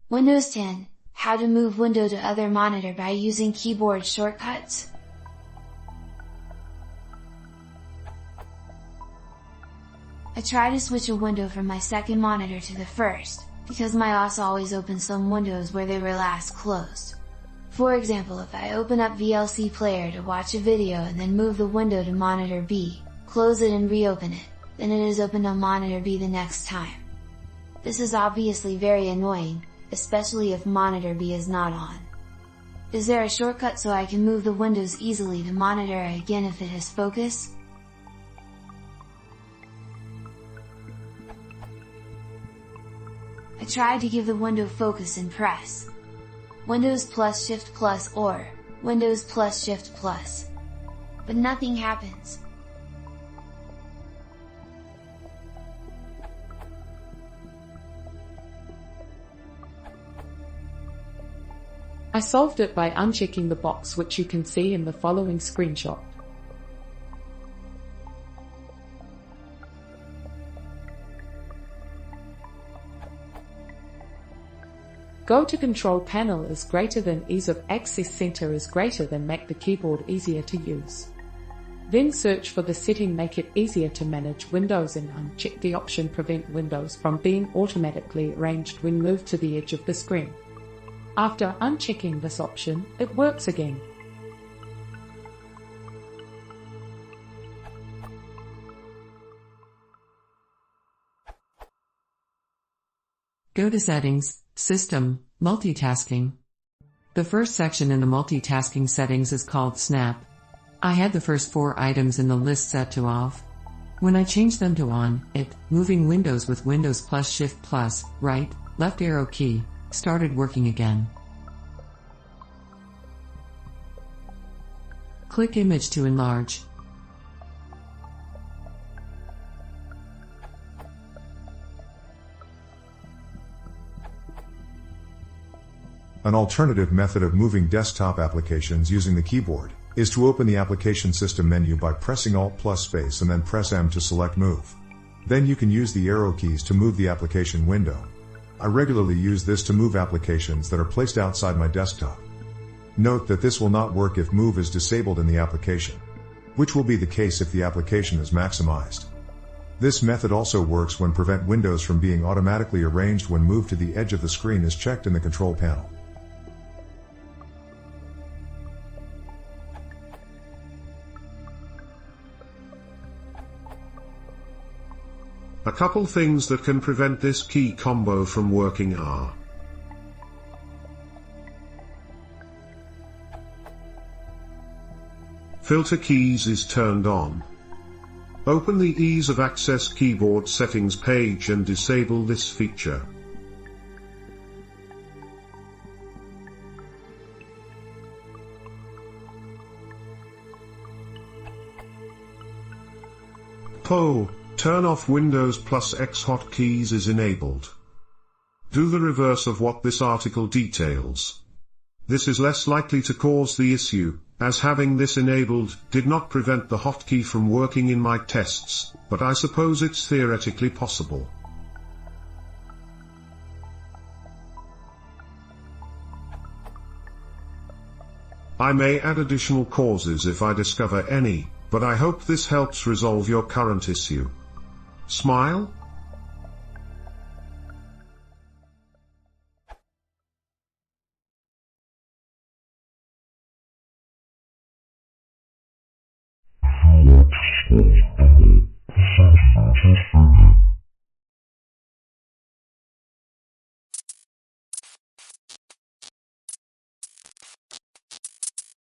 Windows 10, how to move window to other monitor by using keyboard shortcuts. I try to switch a window from my second monitor to the first, because my OS always opens some windows where they were last closed. For example, if I open up VLC Player to watch a video and then move the window to monitor B, close it and reopen it, then it is opened on monitor B the next time. This is obviously very annoying, especially if monitor B is not on. Is there a shortcut so I can move the windows easily to monitor A again if it has focus? I tried to give the window focus and press Windows plus Shift plus or Windows plus Shift plus, but nothing happens. I solved it by unchecking the box which you can see in the following screenshot. Go to Control Panel is greater than Ease of Access Center is greater than Make the keyboard easier to use. Then search for the setting Make it easier to manage windows and uncheck the option Prevent windows from being automatically arranged when moved to the edge of the screen. After unchecking this option, it works again. Go to Settings, System, Multitasking. The first section in the multitasking settings is called Snap. I had the first 4 items in the list set to off. When I changed them to on, moving windows with Windows plus Shift plus, right, left arrow key, started working again. Click Image to enlarge. An alternative method of moving desktop applications using the keyboard is to open the Application System menu by pressing Alt plus Space and then press M to select Move. Then you can use the arrow keys to move the application window. I regularly use this to move applications that are placed outside my desktop. Note that this will not work if Move is disabled in the application, which will be the case if the application is maximized. This method also works when Prevent windows from being automatically arranged when moved to the edge of the screen is checked in the control panel. A couple things that can prevent this key combo from working are: Filter keys is turned on. Open the Ease of Access keyboard settings page and disable this feature. Turn off Windows plus X hotkeys is enabled. Do the reverse of what this article details. This is less likely to cause the issue, as having this enabled did not prevent the hotkey from working in my tests, but I suppose it's theoretically possible. I may add additional causes if I discover any, but I hope this helps resolve your current issue. Smile? Keyboard